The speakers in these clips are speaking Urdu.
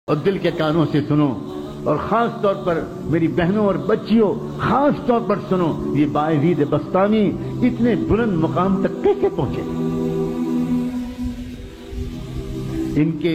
اور دل کے کانوں سے سنو، اور خاص طور پر میری بہنوں اور بچیوں خاص طور پر سنو، یہ باعزید بستامی اتنے بلند مقام تک کیسے پہنچے؟ ان کے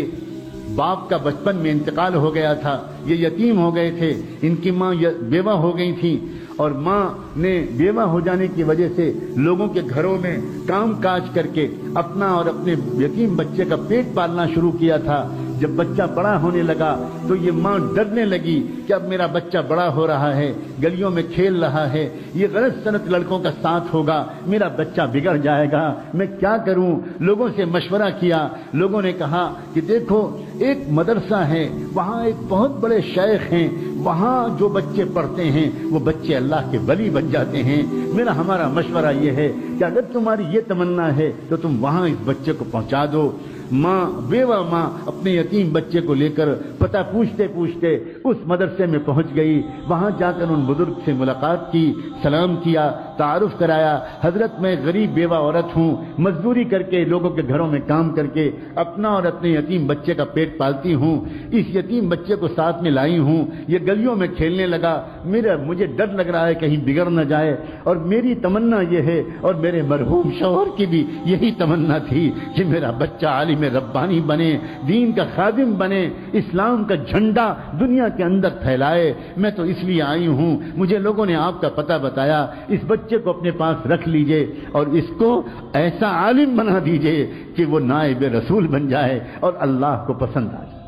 باپ کا بچپن میں انتقال ہو گیا تھا، یہ یتیم ہو گئے تھے، ان کی ماں بیوہ ہو گئی تھی، اور ماں نے بیوہ ہو جانے کی وجہ سے لوگوں کے گھروں میں کام کاج کر کے اپنا اور اپنے یتیم بچے کا پیٹ پالنا شروع کیا تھا۔ جب بچہ بڑا ہونے لگا تو یہ ماں ڈرنے لگی کہ اب میرا بچہ بڑا ہو رہا ہے، گلیوں میں کھیل رہا ہے، یہ غلط سنت لڑکوں کا ساتھ ہوگا، میرا بچہ بگڑ جائے گا، میں کیا کروں؟ لوگوں سے مشورہ کیا، لوگوں نے کہا کہ دیکھو ایک مدرسہ ہے، وہاں ایک بہت بڑے شیخ ہیں، وہاں جو بچے پڑھتے ہیں وہ بچے اللہ کے ولی بن جاتے ہیں۔ ہمارا مشورہ یہ ہے کہ اگر تمہاری یہ تمنا ہے تو تم وہاں اس بچے کو پہنچا دو۔ بیوہ ماں اپنے یتیم بچے کو لے کر پتہ پوچھتے پوچھتے اس مدرسے میں پہنچ گئی، وہاں جا کر ان بزرگ سے ملاقات کی، سلام کیا، تعارف کرایا، حضرت میں غریب بیوہ عورت ہوں، مزدوری کر کے لوگوں کے گھروں میں کام کر کے اپنا اور اپنے یتیم بچے کا پیٹ پالتی ہوں، اس یتیم بچے کو ساتھ میں لائی ہوں، یہ گلیوں میں کھیلنے لگا، مجھے ڈر لگ رہا ہے کہیں بگڑ نہ جائے، اور میری تمنا یہ ہے، اور میرے مرحوم شوہر کی بھی یہی تمنا تھی کہ میرا بچہ عالم ربانی بنے، دین کا خادم بنے، اسلام کا جھنڈا دنیا کے اندر پھیلائے۔ میں تو اس لیے آئی ہوں، مجھے لوگوں نے آپ کا پتہ بتایا، اس بچے کو اپنے پاس رکھ لیجئے اور اس کو ایسا عالم بنا دیجئے کہ وہ نائب رسول بن جائے اور اللہ کو پسند آ جائے۔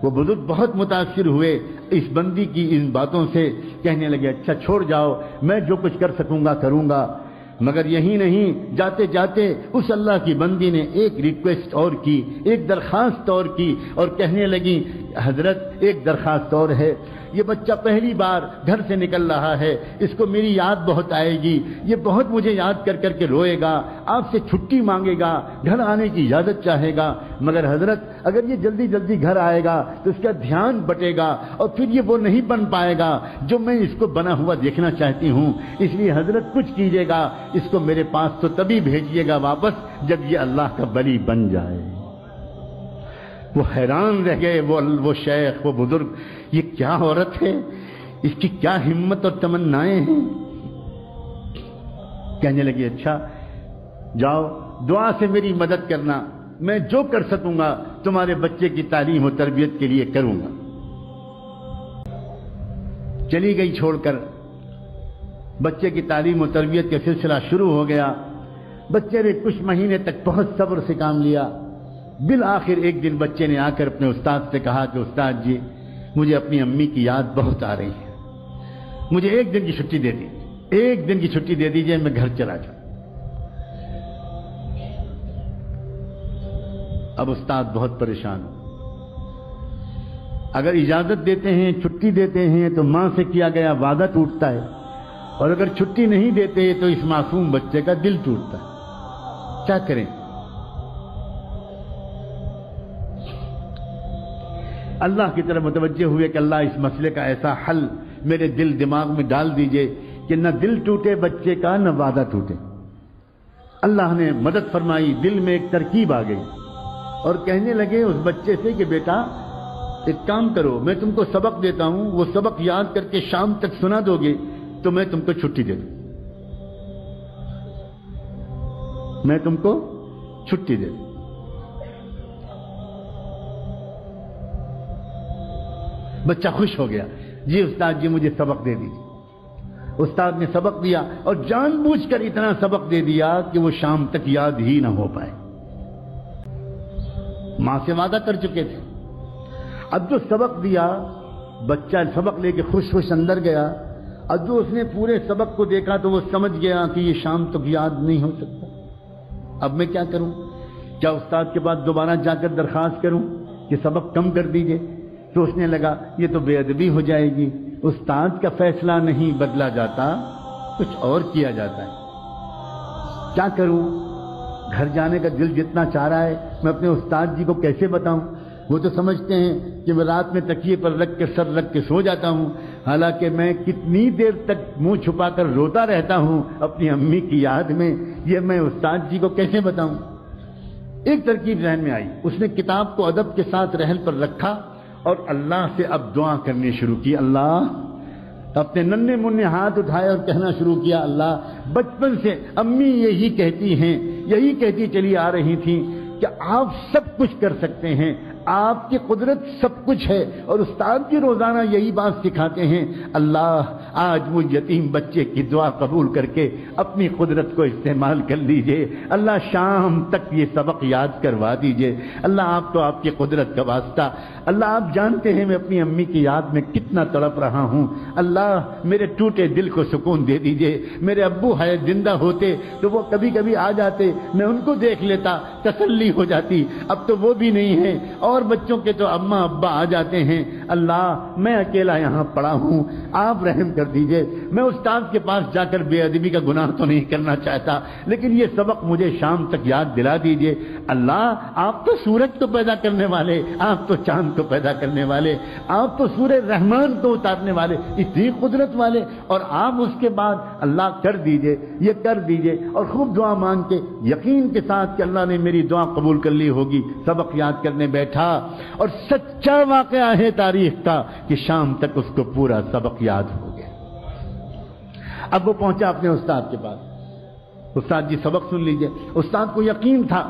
وہ بزرگ بہت متاثر ہوئے اس بندی کی ان باتوں سے، کہنے لگے اچھا چھوڑ جاؤ، میں جو کچھ کر سکوں گا کروں گا۔ مگر یہی نہیں، جاتے جاتے اس اللہ کی بندی نے ایک ریکویسٹ اور کی، ایک درخواست اور کی، اور کہنے لگی حضرت ایک درخواست اور ہے، یہ بچہ پہلی بار گھر سے نکل رہا ہے، اس کو میری یاد بہت آئے گی، یہ بہت مجھے یاد کر کر کے روئے گا، آپ سے چھٹی مانگے گا، گھر آنے کی اجازت چاہے گا، مگر حضرت اگر یہ جلدی جلدی گھر آئے گا تو اس کا دھیان بٹے گا اور پھر یہ وہ نہیں بن پائے گا جو میں اس کو بنا ہوا دیکھنا چاہتی ہوں، اس لیے حضرت کچھ کیجیے گا، اس کو میرے پاس تو تبھی بھیجیے گا واپس جب یہ اللہ کا ولی بن جائے۔ وہ حیران رہ گئے، وہ شیخ، وہ بزرگ، یہ کیا عورت ہے، اس کی کیا ہمت اور تمنائیں ہیں۔ کہنے لگے اچھا جاؤ دعا سے میری مدد کرنا، میں جو کر سکوں گا تمہارے بچے کی تعلیم و تربیت کے لیے کروں گا۔ چلی گئی چھوڑ کر، بچے کی تعلیم و تربیت کا سلسلہ شروع ہو گیا، بچے نے کچھ مہینے تک بہت صبر سے کام لیا، بالآخر ایک دن بچے نے آ کر اپنے استاد سے کہا کہ استاد جی مجھے اپنی امی کی یاد بہت آ رہی ہے، مجھے ایک دن کی چھٹی دے دیجیے، ایک دن کی چھٹی دے دیجیے، میں گھر چلا جاؤں۔ اب استاد بہت پریشان ہو، اگر اجازت دیتے ہیں، چھٹی دیتے ہیں تو ماں سے کیا گیا وعدہ ٹوٹتا ہے، اور اگر چھٹی نہیں دیتے تو اس معصوم بچے کا دل ٹوٹتا ہے، کیا کریں؟ اللہ کی طرف متوجہ ہوئے کہ اللہ اس مسئلے کا ایسا حل میرے دل دماغ میں ڈال دیجئے کہ نہ دل ٹوٹے بچے کا، نہ وعدہ ٹوٹے۔ اللہ نے مدد فرمائی، دل میں ایک ترکیب آ گئی، اور کہنے لگے اس بچے سے کہ بیٹا ایک کام کرو، میں تم کو سبق دیتا ہوں، وہ سبق یاد کر کے شام تک سنا دو گے تو میں تم کو چھٹی دے دوں، میں تم کو چھٹی دے دوں۔ بچہ خوش ہو گیا، جی استاد جی مجھے سبق دے دیجیے۔ استاد نے سبق دیا، اور جان بوجھ کر اتنا سبق دے دیا کہ وہ شام تک یاد ہی نہ ہو پائے۔ ماں سے وعدہ کر چکے تھے، اب جو سبق دیا بچہ سبق لے کے خوش خوش اندر گیا، اب جو اس نے پورے سبق کو دیکھا تو وہ سمجھ گیا کہ یہ شام تک یاد نہیں ہو سکتا، اب میں کیا کروں؟ کیا استاد کے پاس دوبارہ جا کر درخواست کروں کہ سبق کم کر دیجیے؟ سوچنے لگا یہ تو بے ادبی ہو جائے گی، استاد کا فیصلہ نہیں بدلا جاتا، کچھ اور کیا جاتا ہے، کیا کروں؟ گھر جانے کا دل جتنا چاہ رہا ہے، میں اپنے استاد جی کو کیسے بتاؤں؟ وہ تو سمجھتے ہیں کہ میں رات میں تکیے پر رکھ کے سر رکھ کے سو جاتا ہوں، حالانکہ میں کتنی دیر تک منہ چھپا کر روتا رہتا ہوں اپنی امی کی یاد میں، یہ میں استاد جی کو کیسے بتاؤں؟ ایک ترکیب ذہن میں آئی، اس نے کتاب کو ادب کے ساتھ رحل پر رکھا اور اللہ سے اب دعا کرنی شروع کی. اللہ اپنے ننھے منھے ہاتھ اٹھائے اور کہنا شروع کیا, اللہ بچپن سے امی یہی کہتی ہیں, یہی کہتی چلی آ رہی تھیں کہ آپ سب کچھ کر سکتے ہیں, آپ کی قدرت سب کچھ ہے, اور استاد بھی روزانہ یہی بات سکھاتے ہیں. اللہ آج وہ یتیم بچے کی دعا قبول کر کے اپنی قدرت کو استعمال کر لیجئے. اللہ شام تک یہ سبق یاد کروا دیجئے. اللہ آپ تو آپ کی قدرت کا واسطہ. اللہ آپ جانتے ہیں میں اپنی امی کی یاد میں کتنا تڑپ رہا ہوں. اللہ میرے ٹوٹے دل کو سکون دے دیجئے. میرے ابو ہے زندہ ہوتے تو وہ کبھی کبھی آ جاتے, میں ان کو دیکھ لیتا, تسلی ہو جاتی. اب تو وہ بھی نہیں ہے, اور بچوں کے تو اماں ابا آ جاتے ہیں. اللہ میں اکیلا یہاں پڑا ہوں, آپ رحم کر دیجئے. میں استاد کے پاس جا کر بے ادبی کا گناہ تو نہیں کرنا چاہتا, لیکن یہ سبق مجھے شام تک یاد دلا دیجئے. اللہ آپ تو سورج کو پیدا کرنے والے, آپ تو چاند کو پیدا کرنے والے, آپ تو سورہ رحمان کو اتارنے والے, اتنی قدرت والے, اور آپ اس کے بعد اللہ کر دیجئے, یہ کر دیجئے. اور خوب دعا مانگ کے یقین کے ساتھ کہ اللہ نے میری دعا قبول کر لی ہوگی, سبق یاد کرنے بیٹھا. اور سچا واقعہ ہے تاریخ کا کہ شام تک اس کو پورا سبق یاد ہو گیا. اب وہ پہنچا اپنے استاد کے پاس. استاد جی سبق سن لیجئے. استاد کو یقین تھا,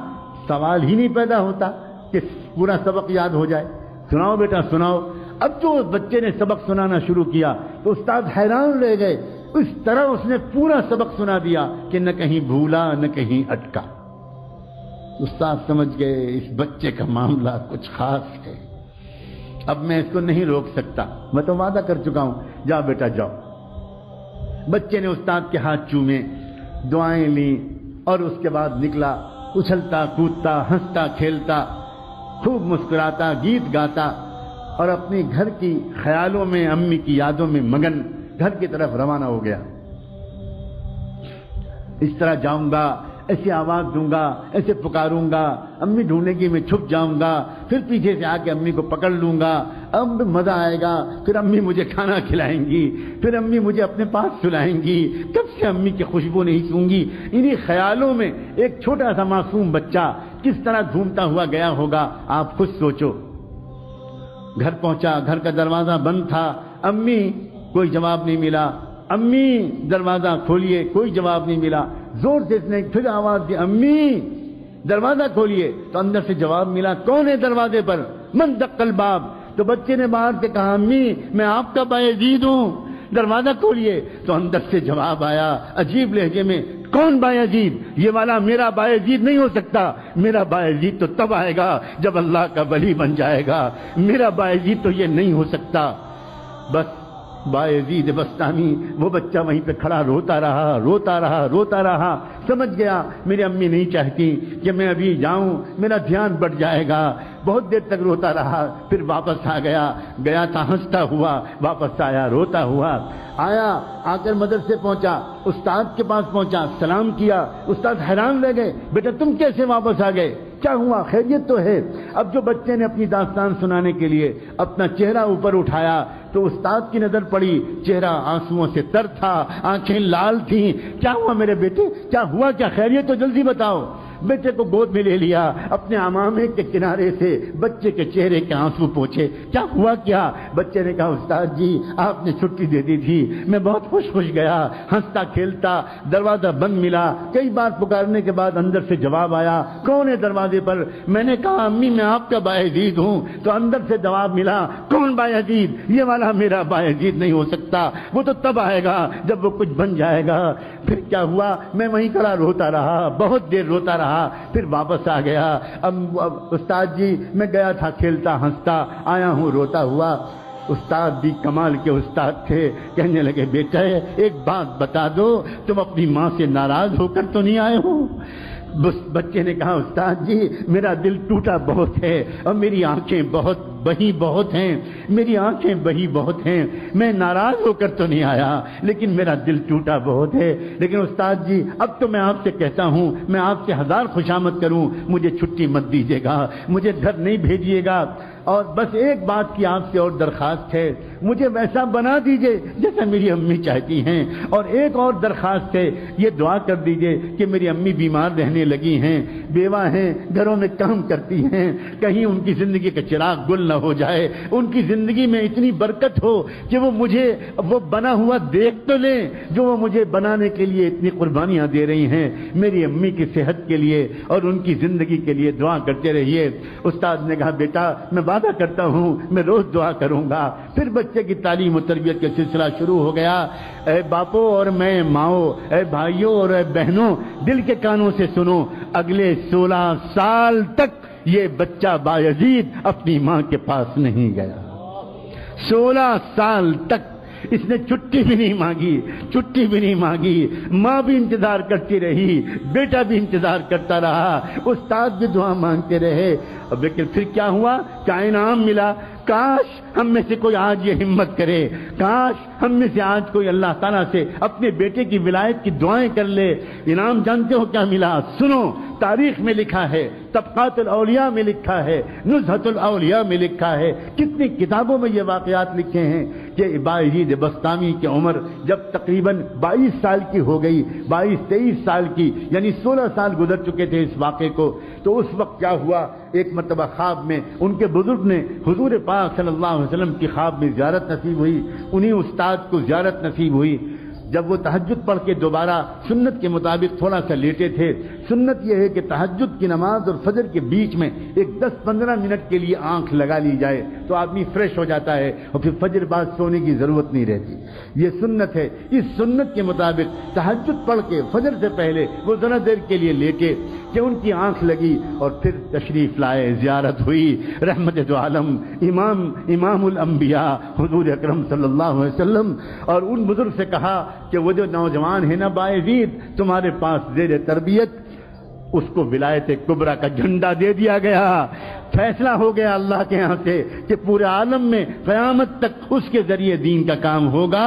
سوال ہی نہیں پیدا ہوتا کہ پورا سبق یاد ہو جائے. سناؤ بیٹا سناؤ. اب جو بچے نے سبق سنانا شروع کیا تو استاد حیران رہ گئے. اس طرح اس نے پورا سبق سنا دیا کہ نہ کہیں بھولا نہ کہیں اٹکا. استاد سمجھ گئے اس بچے کا معاملہ کچھ خاص ہے, اب میں اس کو نہیں روک سکتا, میں تو وعدہ کر چکا ہوں, جاؤ بیٹا جاؤ. بچے نے استاد کے ہاتھ چومے, دعائیں لیں, اور اس کے بعد نکلا, اچھلتا کودتا ہنستا کھیلتا, خوب مسکراتا, گیت گاتا, اور اپنی گھر کی خیالوں میں امی کی یادوں میں مگن گھر کی طرف روانہ ہو گیا. اس طرح جاؤں گا, ایسی آواز دوں گا, ایسے پکاروں گا, امی ڈھونڈے گی, میں چھپ جاؤں گا, پھر پیچھے سے آ کے امی کو پکڑ لوں گا, اب مزہ آئے گا, پھر امی مجھے کھانا کھلائیں گی, پھر امی مجھے اپنے پاس سلائیں گی, کب سے امی کی خوشبو نہیں سوں گی. انہی خیالوں میں ایک چھوٹا سا معصوم بچہ کس طرح گھومتا ہوا گیا ہوگا, آپ خود سوچو. گھر پہنچا, گھر کا دروازہ بند تھا, امی کوئی جواب نہیں ملا, امی دروازہ کھولیے, کوئی جواب نہیں ملا. زور سے اس نے پھر آواز دی, امی دروازہ کھولیے, تو اندر سے جواب ملا, کون ہے دروازے پر, من دق الباب. تو بچے نے باہر سے کہا, امی میں آپ کا بایزید ہوں, دروازہ کھولیے. تو اندر سے جواب آیا عجیب لہجے میں, کون بایزید, یہ والا میرا بایزید نہیں ہو سکتا, میرا بایزید تو تب آئے گا جب اللہ کا ولی بن جائے گا, میرا بایزید تو یہ نہیں ہو سکتا. بس بایزید بستامی, وہ بچہ وہیں پہ کھڑا روتا رہا روتا رہا روتا رہا. سمجھ گیا میری امی نہیں چاہتی کہ میں ابھی جاؤں, میرا دھیان بڑھ جائے گا. بہت دیر تک روتا رہا, پھر واپس آ گیا. گیا تھا ہنستا ہوا, واپس آیا روتا ہوا. آیا, آ کر مدرسے پہنچا, استاد کے پاس پہنچا, سلام کیا. استاد حیران رہ گئے, بیٹا تم کیسے واپس آ گئے, کیا ہوا, خیریت تو ہے. اب جو بچے نے اپنی داستان سنانے کے لیے اپنا چہرہ اوپر اٹھایا تو استاد کی نظر پڑی, چہرہ آنسوؤں سے تر تھا, آنکھیں لال تھیں. کیا ہوا میرے بیٹے, کیا ہوا, کیا خیریت, تو جلدی بتاؤ. بیٹے کو گود میں لے لیا, اپنے عمامے کے کنارے سے بچے کے چہرے کے آنسو پوچھے. کیا ہوا کیا, بچے نے کہا, استاد جی آپ نے چھٹی دے دی تھی, میں بہت خوش گیا, ہنستا کھیلتا, دروازہ بند ملا, کئی بار پکارنے کے بعد اندر سے جواب آیا, کون ہے دروازے پر. میں نے کہا, امی میں آپ کا بایزید ہوں. تو اندر سے جواب ملا, کون بایزید, یہ والا میرا بایزید نہیں ہو سکتا, وہ تو تب آئے گا جب وہ کچھ بن جائے گا. پھر کیا ہوا, میں وہیں کھڑا روتا رہا, بہت دیر روتا رہا, پھر واپس آ گیا. اب استاد جی میں گیا تھا کھیلتا ہنستا, آیا ہوں روتا ہوا. استاد بھی کمال کے استاد تھے, کہنے لگے, بیٹا ایک بات بتا دو, تم اپنی ماں سے ناراض ہو کر تو نہیں آئے ہو. بچے نے کہا, استاد جی میرا دل ٹوٹا بہت ہے, اور میری آنکھیں بہت بہی بہت ہیں, میری آنکھیں بہی بہت ہیں, میں ناراض ہو کر تو نہیں آیا, لیکن میرا دل ٹوٹا بہت ہے. لیکن استاد جی اب تو میں آپ سے کہتا ہوں, میں آپ سے ہزار خوشامد کروں, مجھے چھٹی مت دیجیے گا, مجھے گھر نہیں بھیجیے گا, اور بس ایک بات کی آپ سے اور درخواست ہے, مجھے ویسا بنا دیجیے جیسا میری امی چاہتی ہیں. اور ایک اور درخواست ہے, یہ دعا کر دیجیے کہ میری امی بیمار رہنے لگی ہیں, بیوہ ہیں, گھروں میں کام کرتی ہیں, کہیں ان کی زندگی کا چراغ گل نہ ہو جائے, ان کی زندگی میں اتنی برکت ہو کہ وہ مجھے وہ بنا ہوا دیکھ تو لیں جو وہ مجھے بنانے کے لیے اتنی قربانیاں دے رہی ہیں. میری امی کی صحت کے لیے اور ان کی زندگی کے لیے دعا کرتے رہیے. استاد نے کہا بیٹا میں وعدہ کرتا ہوں میں روز دعا کروں گا. پھر بچے کی تعلیم و تربیت کا سلسلہ شروع ہو گیا. اے باپو اور میں ماؤں, اے بھائیوں اور اے بہنوں, دل کے کانوں سے سنو, اگلے 16 سال تک یہ بچہ بایزید اپنی ماں کے پاس نہیں گیا. 16 سال تک اس نے چھٹی بھی نہیں مانگی, چھٹی بھی نہیں مانگی. ماں بھی انتظار کرتی رہی, بیٹا بھی انتظار کرتا رہا, استاد بھی دعا مانگتے رہے. لیکن پھر کیا ہوا, کیا انعام ملا؟ کاش ہم میں سے کوئی آج یہ ہمت کرے, کاش ہم میں سے آج کوئی اللہ تعالیٰ سے اپنے بیٹے کی ولایت کی دعائیں کر لے. انعام جانتے ہو کیا ملا؟ سنو, تاریخ میں لکھا ہے, طبقات الاولیاء میں لکھا ہے, نزہۃ الاولیاء میں لکھا ہے, کتنی کتابوں میں یہ واقعات لکھے ہیں کہ بایزید بسطامی کی عمر جب تقریباً 22 سال کی ہو گئی, 22-23 سال کی, یعنی 16 سال گزر چکے تھے اس واقعے کو. تو اس وقت کیا ہوا, ایک مرتبہ خواب میں ان کے بزرگ نے حضور پاک صلی اللہ علیہ وسلم کی خواب میں زیارت نصیب ہوئی, انہی استاد کو زیارت نصیب ہوئی. جب وہ تہجد پڑھ کے دوبارہ سنت کے مطابق تھوڑا سا لیٹے تھے, سنت یہ ہے کہ تہجد کی نماز اور فجر کے بیچ میں ایک 10-15 منٹ کے لیے آنکھ لگا لی جائے تو آدمی فریش ہو جاتا ہے اور پھر فجر بعد سونے کی ضرورت نہیں رہتی. یہ سنت ہے. اس سنت کے مطابق تہجد پڑھ کے فجر سے پہلے وہ ذرا دیر کے لیے لیٹے کہ ان کی آنکھ لگی اور پھر تشریف لائے, زیارت ہوئی. رحمت دو عالم امام الانبیاء حضور اکرم صلی اللہ علیہ وسلم اور ان بزرگ سے کہا کہ وہ جو نوجوان ہے نا بایزید تمہارے پاس زیر تربیت, اس کو ولایت کبریٰ کا جھنڈا دے دیا گیا. فیصلہ ہو گیا اللہ کے ہاں سے کہ پورے عالم میں قیامت تک اس کے ذریعے دین کا کام ہوگا.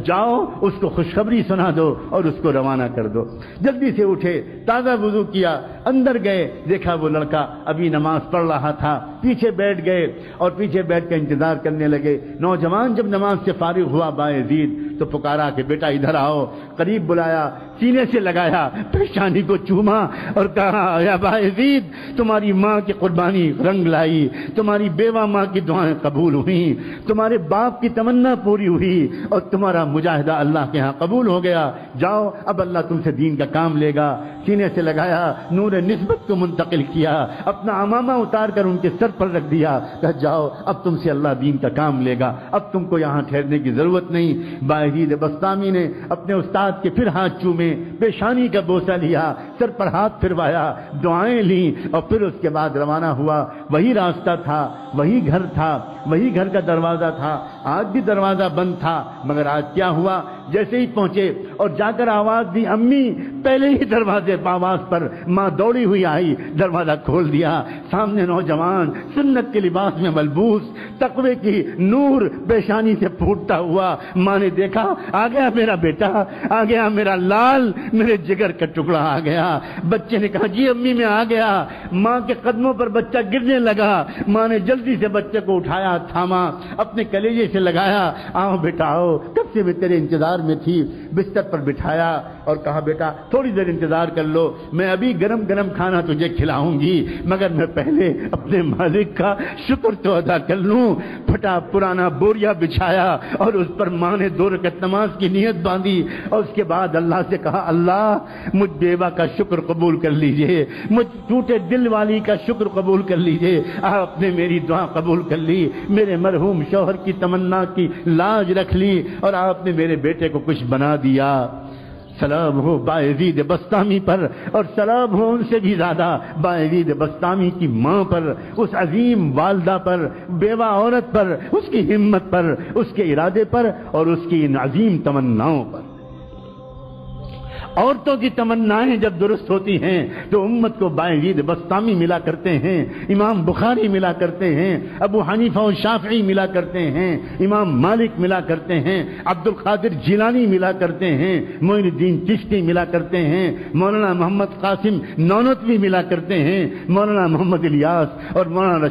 جاؤ اس کو خوشخبری سنا دو اور اس کو روانہ کر دو. جلدی سے اٹھے, تازہ وضو کیا, اندر گئے, دیکھا وہ لڑکا ابھی نماز پڑھ رہا تھا. پیچھے بیٹھ گئے اور پیچھے بیٹھ کے انتظار کرنے لگے. نوجوان جب نماز سے فارغ ہوا بایزید تو پکارا کہ بیٹا ادھر آؤ. قریب بلایا, سینے سے لگایا, پیشانی کو چوما اور کہا یا بایزید تمہاری ماں کی قربانی رنگ لائی, تمہاری بیوہ ماں کی دعائیں قبول ہوئیں, تمہارے باپ کی تمنا پوری ہوئی اور تمہارا مجاہدہ اللہ کے ہاں قبول ہو گیا. جاؤ اب اللہ تم سے دین کا کام لے گا. سینے سے لگایا, نور نسبت کو منتقل کیا, اپنا عمامہ اتار کر ان کے سر پر رکھ دیا, کہ جاؤ اب تم سے اللہ دین کا کام لے گا, اب تم کو یہاں ٹھہرنے کی ضرورت نہیں. بایزید بسطامی نے اپنے استاد کے پھر ہاتھ چومے, پیشانی کا بوسہ لیا, سر پر ہاتھ پھروایا, دعائیں لیں اور پھر اس کے بعد روانہ ہوا. وہی راستہ تھا, وہی گھر تھا, وہی گھر کا دروازہ تھا. آج بھی دروازہ بند تھا, مگر آج کیا ہوا, جیسے ہی پہنچے اور جا کر آواز دی امی, پہلے ہی دروازے آواز پر ماں دوڑی ہوئی آئی, دروازہ کھول دیا. سامنے نوجوان سنت کے لباس میں ملبوس, تقوی کی نور پیشانی سے پھوٹتا ہوا. ماں نے دیکھا, آ گیا میرا بیٹا, آ گیا میرا لال, میرے جگر کا ٹکڑا آ گیا. بچے نے کہا جی امی میں آ گیا. ماں کے قدموں پر بچہ گرنے لگا. ماں نے جلدی سے بچے کو اٹھایا, تھاما, اپنے کلیجے سے لگایا, آؤ بیٹا آؤ, کب سے میں تیرے انتظار میں تھی. بستر پر بٹھایا اور کہا بیٹا تھوڑی دیر انتظار کر لو, میں ابھی گرم گرم کھانا تجھے کھلاؤں گی, مگر میں پہلے اپنے مالک کا شکر تو ادا کر لوں. پھٹا پرانا بوریا بچھایا اور اس پر ماں نے 2 رکعت نماز کی نیت باندھی اور اس کے بعد اللہ سے کہا اللہ مجھ بیوہ کا شکر قبول کر لیجئے, مجھ ٹوٹے دل والی کا شکر قبول کر لیجئے. آپ نے میری دعا قبول کر لی, میرے مرحوم شوہر کی تمنا کی لاج رکھ لی اور آپ نے میرے بیٹے کو کچھ بنا دیا. سلام ہو بایزید بسطامی پر اور سلام ہو ان سے بھی زیادہ بایزید بسطامی کی ماں پر, اس عظیم والدہ پر, بیوہ عورت پر, اس کی ہمت پر, اس کے ارادے پر اور اس کی ان عظیم تمناؤں پر. عورتوں کی تمنائیں جب درست ہوتی ہیں تو امت کو بایزید بسطامی ملا کرتے ہیں, امام بخاری ملا کرتے ہیں, ابو حنیفہ و شافعی ملا کرتے ہیں, امام مالک ملا کرتے ہیں, عبد القادر جیلانی ملا کرتے ہیں, معین الدین چشتی ملا کرتے ہیں, مولانا محمد قاسم نانوتوی ملا کرتے ہیں, مولانا محمد الیاس اور مولانا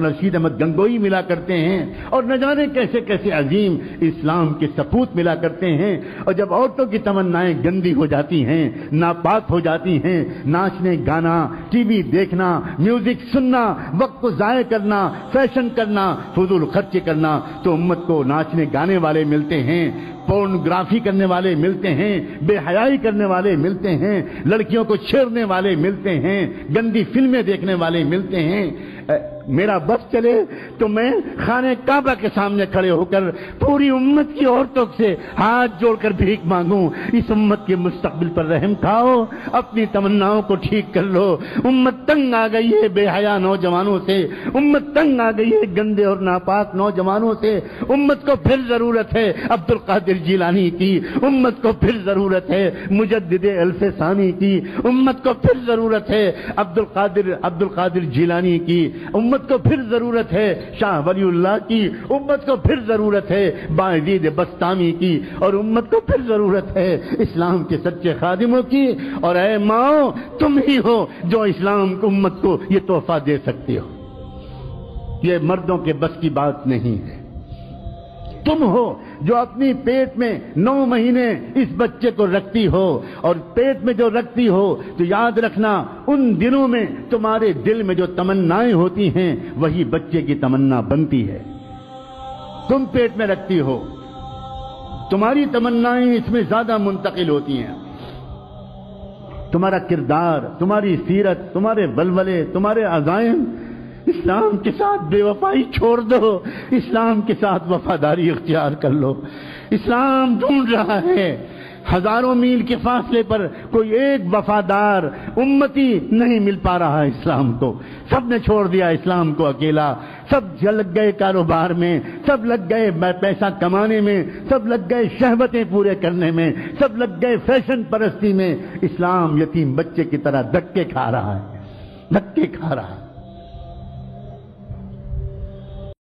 رشید احمد گنگوئی ملا کرتے ہیں, اور نہ جانے کیسے کیسے عظیم اسلام کے سپوت ملا کرتے ہیں. اور جب عورتوں کی تمنائیں گندی ہو جاتی ہیں، ناپاک ہو جاتی ہیں۔ ناچنے گانا، ٹی وی دیکھنا، میوزک سننا، وقت کو ضائع کرنا، فیشن کرنا، فضول خرچی کرنا، تو امت کو ناچنے گانے والے ملتے ہیں، پورنوگرافی کرنے والے ملتے ہیں، بے حیائی کرنے والے ملتے ہیں، لڑکیوں کو چھیڑنے والے ملتے ہیں، گندی فلمیں دیکھنے والے ملتے ہیں۔ میرا بس چلے تو میں خانہ کعبہ کے سامنے کھڑے ہو کر پوری امت کی عورتوں سے ہاتھ جوڑ کر بھیک مانگوں، اس امت کے مستقبل پر رحم کھاؤ، اپنی تمناؤں کو ٹھیک کر لو۔ امت تنگ آ گئی ہے بے حیا نوجوانوں سے، امت تنگ آ گئی ہے گندے اور ناپاک نوجوانوں سے۔ امت کو پھر ضرورت ہے عبد القادر جیلانی کی، امت کو پھر ضرورت ہے مجدد الف ثانی کی، امت کو پھر ضرورت ہے عبد القادر جیلانی کی، امت کو پھر ضرورت ہے شاہ ولی اللہ کی، امت کو پھر ضرورت ہے بایزید بستامی کی، اور امت کو پھر ضرورت ہے اسلام کے سچے خادموں کی۔ اور اے ماؤ، تم ہی ہو جو اسلام کو امت کو یہ تحفہ دے سکتی ہو، یہ مردوں کے بس کی بات نہیں ہے۔ تم ہو جو اپنی پیٹ میں 9 مہینے اس بچے کو رکھتی ہو، اور پیٹ میں جو رکھتی ہو تو یاد رکھنا ان دنوں میں تمہارے دل میں جو تمنائیں ہوتی ہیں وہی بچے کی تمنا بنتی ہے۔ تم پیٹ میں رکھتی ہو، تمہاری تمنائیں اس میں زیادہ منتقل ہوتی ہیں۔ تمہارا کردار، تمہاری سیرت، تمہارے ولولے، تمہارے عزائم، اسلام کے ساتھ بے وفائی چھوڑ دو، اسلام کے ساتھ وفاداری اختیار کر لو۔ اسلام ڈھونڈ رہا ہے، ہزاروں میل کے فاصلے پر کوئی ایک وفادار امتی نہیں مل پا رہا اسلام کو۔ سب نے چھوڑ دیا اسلام کو اکیلا، سب لگ گئے کاروبار میں، سب لگ گئے پیسہ کمانے میں، سب لگ گئے شہوتیں پورے کرنے میں، سب لگ گئے فیشن پرستی میں۔ اسلام یتیم بچے کی طرح دھکے کھا رہا ہے، دھکے کھا رہا ہے۔